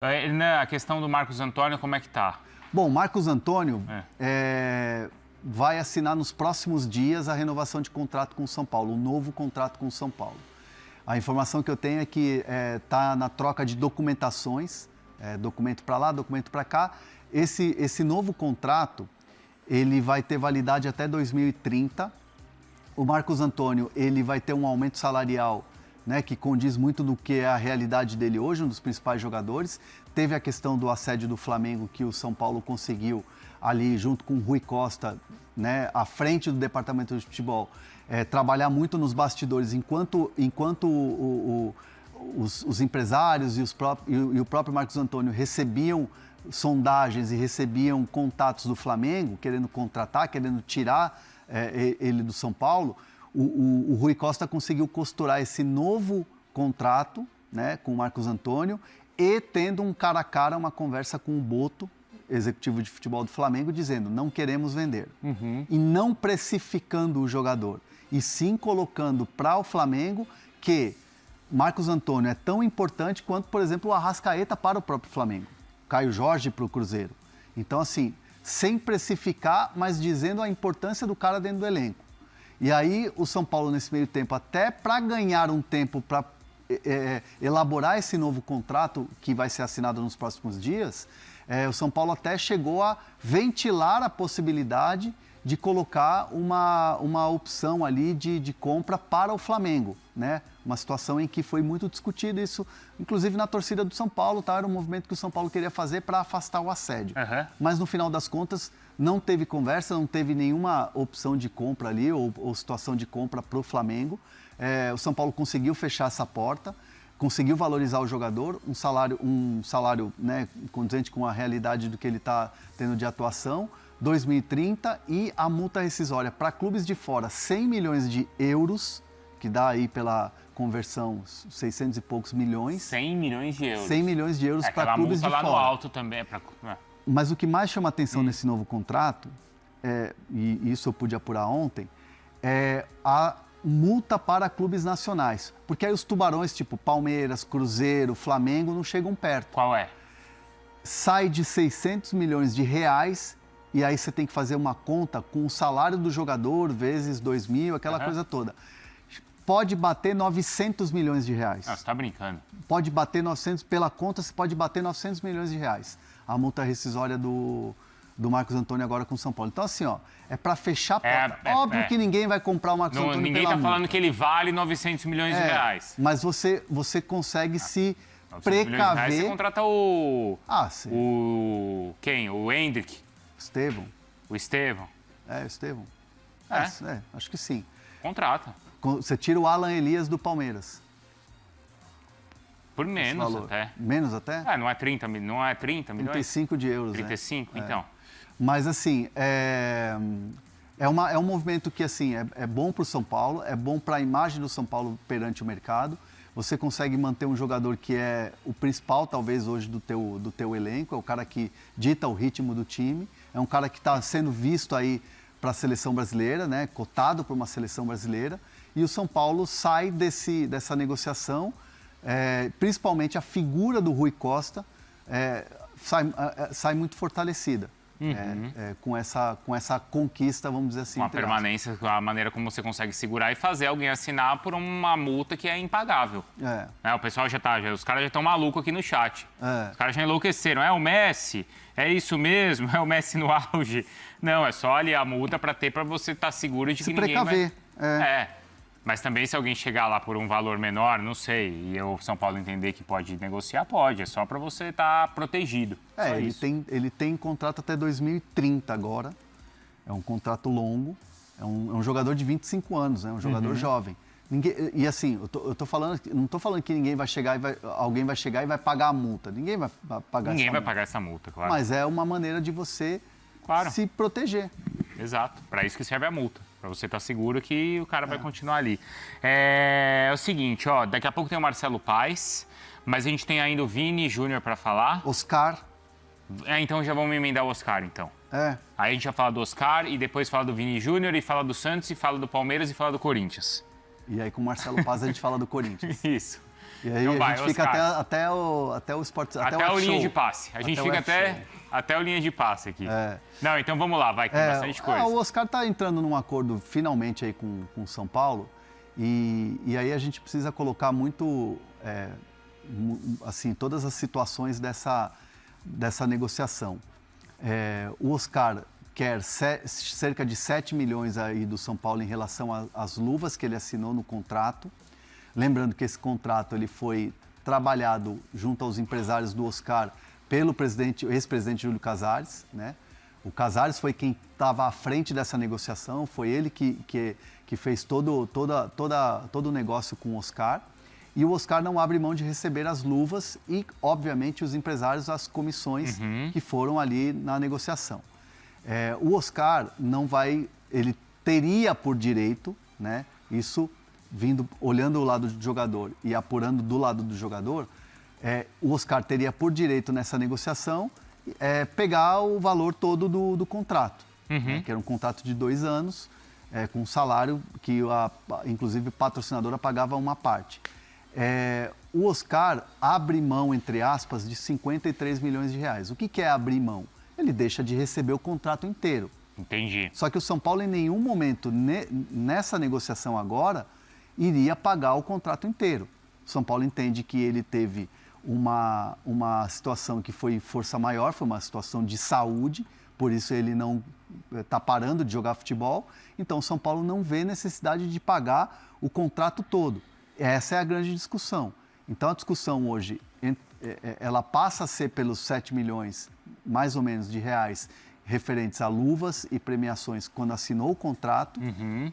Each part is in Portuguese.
A questão do Marcos Antônio, como é que tá? Bom, Marcos Antônio vai assinar nos próximos dias a renovação de contrato com o São Paulo, um novo contrato com o São Paulo. A informação que eu tenho é que está na troca de documentações, documento para lá, documento para cá. Esse novo contrato, ele vai ter validade até 2030. O Marcos Antônio, ele vai ter um aumento salarial, né, que condiz muito do que é a realidade dele hoje, um dos principais jogadores. Teve a questão do assédio do Flamengo, que o São Paulo conseguiu ali, junto com o Rui Costa, né, à frente do departamento de futebol, trabalhar muito nos bastidores, enquanto os empresários e o próprio Marcos Antônio recebiam sondagens e recebiam contatos do Flamengo, querendo contratar, querendo tirar ele do São Paulo. O Rui Costa conseguiu costurar esse novo contrato, né, com o Marcos Antônio, e tendo um cara a cara, uma conversa com o Boto, executivo de futebol do Flamengo, dizendo: não queremos vender. E não precificando o jogador, e sim colocando para o Flamengo que Marcos Antônio é tão importante quanto, por exemplo, o Arrascaeta para o próprio Flamengo, Caio Jorge para o Cruzeiro. Então, assim, sem precificar, mas dizendo a importância do cara dentro do elenco. E aí o São Paulo, nesse meio tempo, até para ganhar um tempo para elaborar esse novo contrato que vai ser assinado nos próximos dias, o São Paulo até chegou a ventilar a possibilidade de colocar uma opção ali de compra para o Flamengo, né? Uma situação em que foi muito discutido isso, inclusive na torcida do São Paulo, tá? Era um movimento que o São Paulo queria fazer para afastar o assédio. Mas no final das contas não teve conversa, não teve nenhuma opção de compra ali ou situação de compra para o Flamengo. O São Paulo conseguiu fechar essa porta, conseguiu valorizar o jogador, um salário, né, condizente com a realidade do que ele está tendo de atuação, 2030, e a multa rescisória para clubes de fora, 100 milhões de euros, que dá aí pela conversão 600 e poucos milhões. 100 milhões de euros. 100 milhões de euros para clubes de fora. Lá no alto também. Mas o que mais chama atenção nesse novo contrato, e isso eu pude apurar ontem, é a multa para clubes nacionais. Porque aí os tubarões, tipo Palmeiras, Cruzeiro, Flamengo, não chegam perto. Qual é? Sai de 600 milhões de reais e aí você tem que fazer uma conta com o salário do jogador vezes 2.000, aquela coisa toda. Pode bater 900 milhões de reais. Você está brincando. Pode bater 900, pela conta você pode bater 900 milhões de reais. A multa rescisória do Marcos Antônio agora com o São Paulo. Então, assim, ó, é para fechar a porta. Óbvio que ninguém vai comprar o Marcos Antônio ninguém pela está falando que ele vale 900 milhões de reais. Mas você consegue se 900 precaver. Milhões de reais, você contrata sim. Quem? O Hendrick? Estevão. O Estevão? O Estevão. Acho que sim. Contrata. Você tira o Alan Elias do Palmeiras. Por menos até. Menos até? Não é 30 milhões? 35 de euros, 35, então. Mas, assim, é um movimento que, assim, é bom para o São Paulo, é bom para a imagem do São Paulo perante o mercado. Você consegue manter um jogador que é o principal, talvez, hoje do teu elenco, é o cara que dita o ritmo do time, é um cara que está sendo visto aí para a seleção brasileira, né, cotado para uma seleção brasileira, e o São Paulo sai dessa negociação, principalmente a figura do Rui Costa sai muito fortalecida. Com essa conquista, vamos dizer assim. Uma permanência, a maneira como você consegue segurar e fazer alguém assinar por uma multa que é impagável. O pessoal os caras já estão malucos aqui no chat. Os caras já enlouqueceram. É o Messi? É isso mesmo? É o Messi no auge? Não, é só ali a multa para você estar seguro de que ninguém vai... Mas também se alguém chegar lá por um valor menor, não sei, e o São Paulo entender que pode negociar, pode. É só para você estar protegido. Ele tem contrato até 2030 agora. É um contrato longo. É um jogador de 25 anos, né? Um jogador jovem. E assim, eu tô falando, não estou falando que alguém vai chegar e vai pagar a multa. Ninguém vai pagar essa multa, claro. Mas é uma maneira de você se proteger. Exato. Para isso que serve a multa. Para você estar seguro que o cara vai continuar ali. É o seguinte, ó, daqui a pouco tem o Marcelo Paes, mas a gente tem ainda o Vini Júnior para falar. Oscar. Então já vamos emendar o Oscar, então. Aí a gente vai falar do Oscar e depois fala do Vini Júnior e fala do Santos e fala do Palmeiras e fala do Corinthians. E aí com o Marcelo Paes a gente fala do Corinthians. Isso. E aí então a gente fica até o esporte... Até o linha de passe. A gente fica até o linha de passe aqui. Não, então vamos lá, vai, que tem bastante coisa. O Oscar está entrando num acordo finalmente aí com o São Paulo e aí a gente precisa colocar muito, assim, todas as situações dessa negociação. O Oscar quer cerca de 7 milhões aí do São Paulo em relação às luvas que ele assinou no contrato. Lembrando que esse contrato ele foi trabalhado junto aos empresários do Oscar pelo ex-presidente Júlio Casares, né? O Casares foi quem estava à frente dessa negociação, foi ele que fez todo o negócio com o Oscar. E o Oscar não abre mão de receber as luvas e, obviamente, os empresários, as comissões que foram ali na negociação. O Oscar não vai, ele teria por direito, né? Isso olhando o lado do jogador e apurando do lado do jogador, o Oscar teria por direito nessa negociação pegar o valor todo do contrato, né, que era um contrato de 2 anos, com um salário que, inclusive, a patrocinadora pagava uma parte. O Oscar abre mão, entre aspas, de 53 milhões de reais. O que é abrir mão? Ele deixa de receber o contrato inteiro. Entendi. Só que o São Paulo, em nenhum momento, nessa negociação agora, iria pagar o contrato inteiro. O São Paulo entende que ele teve uma situação que foi força maior, foi uma situação de saúde, por isso ele não está parando de jogar futebol. Então, o São Paulo não vê necessidade de pagar o contrato todo. Essa é a grande discussão. Então, a discussão hoje, ela passa a ser pelos 7 milhões, mais ou menos, de reais referentes a luvas e premiações quando assinou o contrato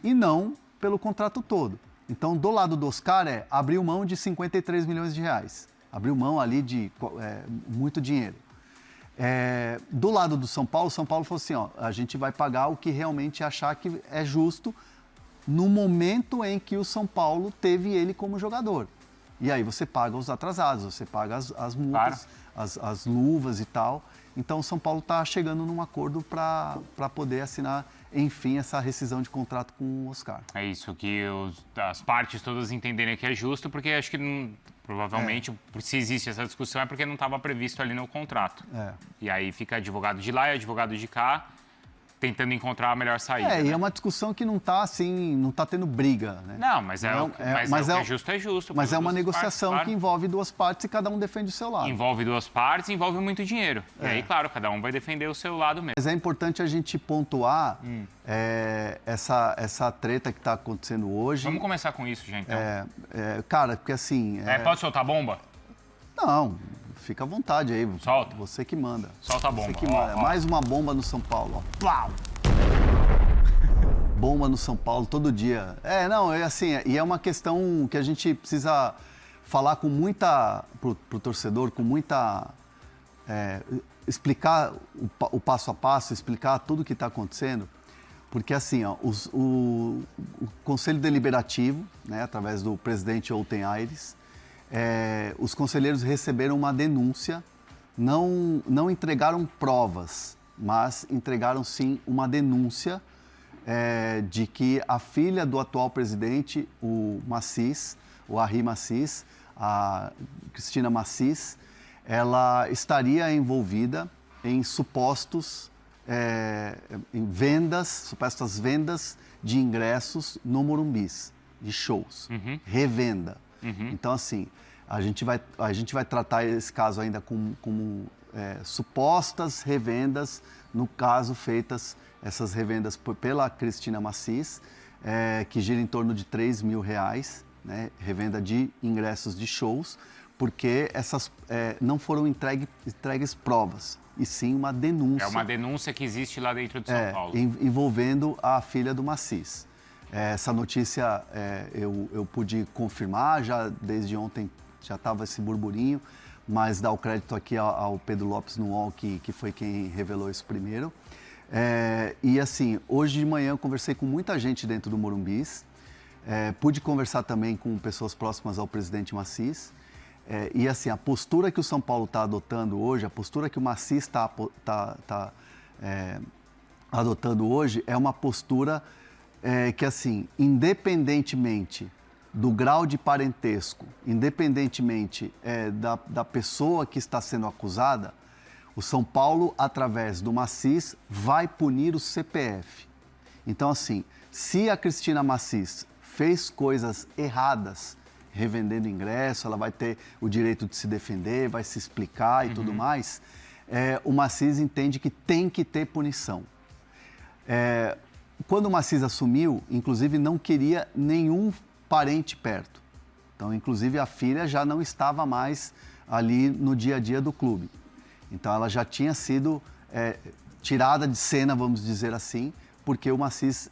e não pelo contrato todo. Então, do lado do Oscar abriu mão de 53 milhões de reais. Abriu mão ali de muito dinheiro. Do lado do São Paulo falou assim, a gente vai pagar o que realmente achar que é justo no momento em que o São Paulo teve ele como jogador. E aí você paga os atrasados, você paga as multas, claro, as luvas e tal. Então, o São Paulo está chegando num acordo para poder assinar, enfim, essa rescisão de contrato com o Oscar. É isso, que as partes todas entenderem que é justo, porque acho que provavelmente, se existe essa discussão, é porque não estava previsto ali no contrato. E aí fica advogado de lá e advogado de cá, tentando encontrar a melhor saída. E é uma discussão que não está assim, não está tendo briga, né? Não, mas o que é justo é justo. Mas é uma negociação partes, claro, que envolve 2 partes e cada um defende o seu lado. Envolve 2 partes, envolve muito dinheiro. E aí, claro, cada um vai defender o seu lado mesmo. Mas é importante a gente pontuar essa treta que está acontecendo hoje. Vamos começar com isso, já, então. Cara, porque assim... Pode soltar a bomba? Não, fica à vontade aí. Solta. Você que manda. Solta a bomba. Você que manda. Mais uma bomba no São Paulo, ó. Plau! Bomba no São Paulo todo dia. E é uma questão que a gente precisa falar com muita... Pro torcedor, com muita... explicar o passo a passo, explicar tudo o que está acontecendo. Porque assim, o Conselho Deliberativo, né, através do presidente Olten Aires, os conselheiros receberam uma denúncia, não entregaram provas, mas entregaram sim uma denúncia de que a filha do atual presidente, o Arry Macis, a Cristina Macis, ela estaria envolvida em supostas vendas de ingressos no Morumbis, de shows, revenda. Então, assim, a gente vai tratar esse caso ainda como supostas revendas, no caso feitas essas revendas pela Cristina Macis, que gira em torno de R$3 mil, né, revenda de ingressos de shows, porque essas não foram entregues provas, e sim uma denúncia. É uma denúncia que existe lá dentro de São Paulo. Envolvendo a filha do Macis. Essa notícia eu pude confirmar, já desde ontem já estava esse burburinho, mas dá o crédito aqui ao Pedro Lopes no UOL, que foi quem revelou isso primeiro. E assim, hoje de manhã eu conversei com muita gente dentro do Morumbis, pude conversar também com pessoas próximas ao presidente Macis, e assim, a postura que o São Paulo está adotando hoje, a postura que o Macis está adotando hoje é uma postura que, assim, independentemente do grau de parentesco, independentemente da pessoa que está sendo acusada, o São Paulo, através do Maciz, vai punir o CPF. Então, assim, se a Cristina Maciz fez coisas erradas, revendendo ingresso, ela vai ter o direito de se defender, vai se explicar e tudo mais, o Maciz entende que tem que ter punição. Quando o Maciz assumiu, inclusive, não queria nenhum parente perto. Então, inclusive, a filha já não estava mais ali no dia a dia do clube. Então, ela já tinha sido tirada de cena, vamos dizer assim, porque o Maciz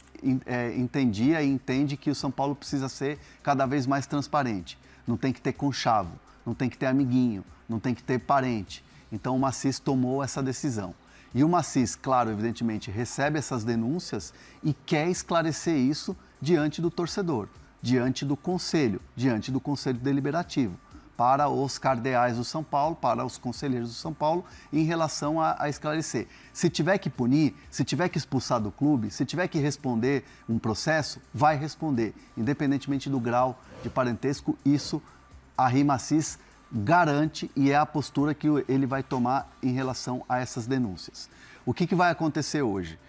entendia e entende que o São Paulo precisa ser cada vez mais transparente. Não tem que ter conchavo, não tem que ter amiguinho, não tem que ter parente. Então, o Maciz tomou essa decisão. E o Maciz, claro, evidentemente, recebe essas denúncias e quer esclarecer isso diante do torcedor, diante do Conselho Deliberativo, para os cardeais do São Paulo, para os conselheiros do São Paulo, em relação a esclarecer. Se tiver que punir, se tiver que expulsar do clube, se tiver que responder um processo, vai responder, independentemente do grau de parentesco. Isso a RIMACIS garante e é a postura que ele vai tomar em relação a essas denúncias. O que vai acontecer hoje?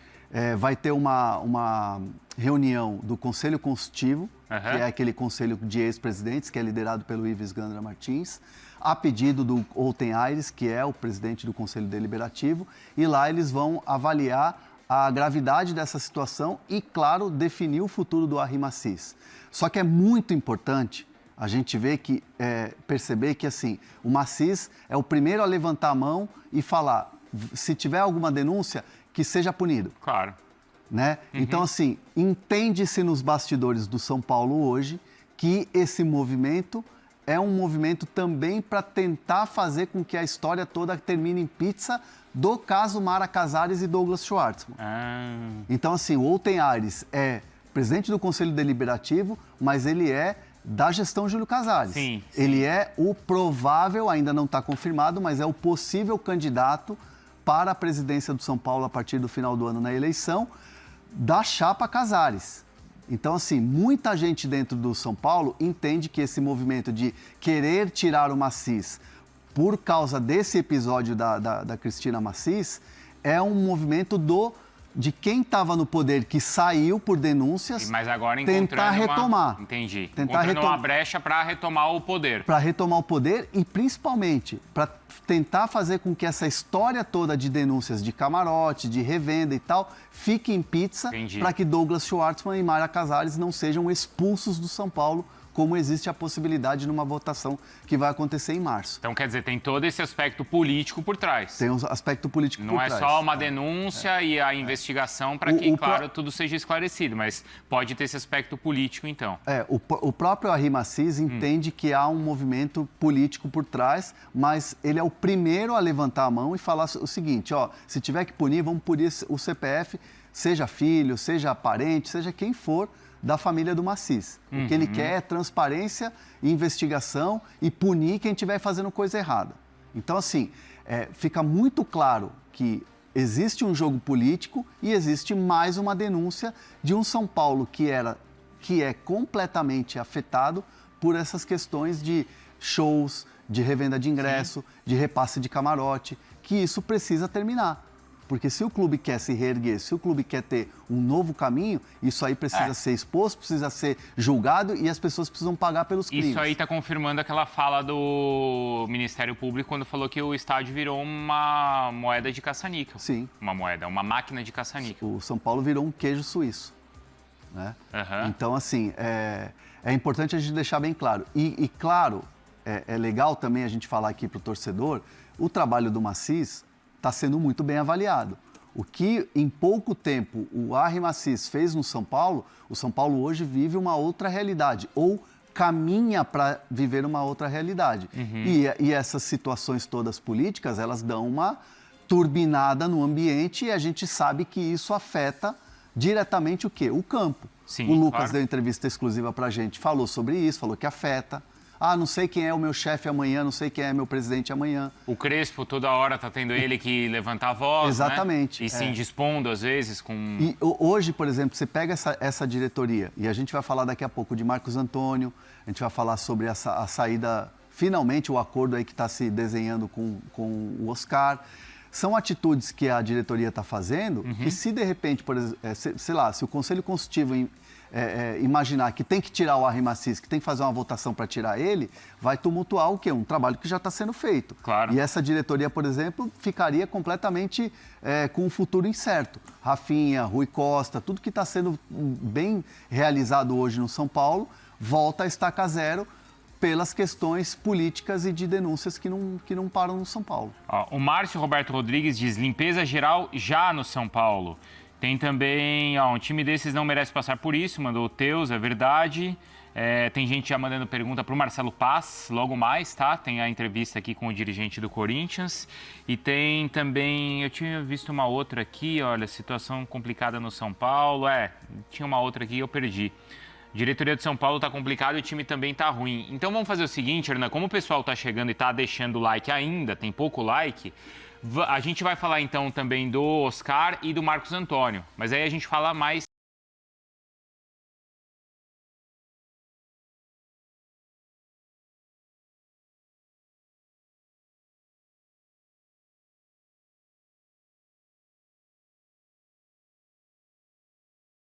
Vai ter uma reunião do Conselho Consultivo, que é aquele conselho de ex-presidentes, que é liderado pelo Ives Gandra Martins, a pedido do Olten Aires, que é o presidente do Conselho Deliberativo, e lá eles vão avaliar a gravidade dessa situação e, claro, definir o futuro do RIMACIS. Só que é muito importante a gente perceber que, assim, o Maciz é o primeiro a levantar a mão e falar, se tiver alguma denúncia, que seja punido. Claro. Né? Então, assim, entende-se nos bastidores do São Paulo hoje que esse movimento é um movimento também para tentar fazer com que a história toda termine em pizza do caso Mara Casares e Douglas Schwartzman. Então, assim, o Olten Aires é presidente do Conselho Deliberativo, mas ele é da gestão Júlio Casares. Sim. Ele é o provável, ainda não está confirmado, mas é o possível candidato para a presidência do São Paulo a partir do final do ano na eleição da chapa Casares. Então, assim, muita gente dentro do São Paulo entende que esse movimento de querer tirar o Maciz por causa desse episódio da Cristina Maciz é um movimento de quem estava no poder, que saiu por denúncias, mas agora tentar retomar. Entendi. Encontrando uma brecha para retomar o poder. Para retomar o poder e, principalmente, para tentar fazer com que essa história toda de denúncias de camarote, de revenda e tal, fique em pizza, para que Douglas Schwartzman e Mara Casares não sejam expulsos do São Paulo, como existe a possibilidade numa votação que vai acontecer em março. Então, quer dizer, tem todo esse aspecto político por trás. Tem um aspecto político por trás. Não é só uma denúncia e a investigação para que, claro, tudo seja esclarecido, mas pode ter esse aspecto político, então. O próprio RIMACIS entende que há um movimento político por trás, mas ele é o primeiro a levantar a mão e falar o seguinte, se tiver que punir, vamos punir o CPF, seja filho, seja parente, seja quem for, da família do Maciz. O que ele quer é transparência, investigação e punir quem estiver fazendo coisa errada. Então, assim, fica muito claro que existe um jogo político e existe mais uma denúncia de um São Paulo que é completamente afetado por essas questões de shows, de revenda de ingresso, de repasse de camarote, que isso precisa terminar. Porque se o clube quer se reerguer, se o clube quer ter um novo caminho, isso aí precisa ser exposto, precisa ser julgado e as pessoas precisam pagar pelos crimes. Isso aí está confirmando aquela fala do Ministério Público quando falou que o estádio virou uma moeda de caça-níquel. Sim. Uma máquina de caça-níquel. O São Paulo virou um queijo suíço. Né? Então, assim, é importante a gente deixar bem claro. E claro, é legal também a gente falar aqui para o torcedor, o trabalho do Maciz está sendo muito bem avaliado. O que, em pouco tempo, o RIMACIS fez no São Paulo, o São Paulo hoje vive uma outra realidade, ou caminha para viver uma outra realidade. E essas situações todas políticas, elas dão uma turbinada no ambiente e a gente sabe que isso afeta diretamente o quê? O campo. Sim, o Lucas deu entrevista exclusiva para a gente, falou sobre isso, falou que afeta. Ah, não sei quem é o meu chefe amanhã, não sei quem é meu presidente amanhã. O Crespo, toda hora, tá tendo ele que levantar a voz, exatamente, né? E se indispondo, às vezes, com... E hoje, por exemplo, você pega essa diretoria, e a gente vai falar daqui a pouco de Marcos Antônio, a gente vai falar sobre a saída, finalmente o acordo aí que está se desenhando com o Oscar. São atitudes que a diretoria está fazendo, que se de repente, por exemplo, sei lá, se o Conselho Consultivo imaginar que tem que tirar o Arrim Assis, que tem que fazer uma votação para tirar ele, vai tumultuar o quê? Um trabalho que já está sendo feito. Claro. E essa diretoria, por exemplo, ficaria completamente com um futuro incerto. Rafinha, Rui Costa, tudo que está sendo bem realizado hoje no São Paulo, volta a estaca zero pelas questões políticas e de denúncias que não param no São Paulo. O Márcio Roberto Rodrigues diz, limpeza geral já no São Paulo. Tem também, um time desses não merece passar por isso, mandou o Teus, é verdade. Tem gente já mandando pergunta para o Marcelo Paz, logo mais, tá? Tem a entrevista aqui com o dirigente do Corinthians. E tem também, eu tinha visto uma outra aqui, olha, situação complicada no São Paulo. Tinha uma outra aqui e eu perdi. Diretoria de São Paulo tá complicado e o time também tá ruim. Então vamos fazer o seguinte, Hernan, como o pessoal tá chegando e tá deixando like ainda, tem pouco like, a gente vai falar então também do Oscar e do Marcos Antônio. Mas aí a gente fala mais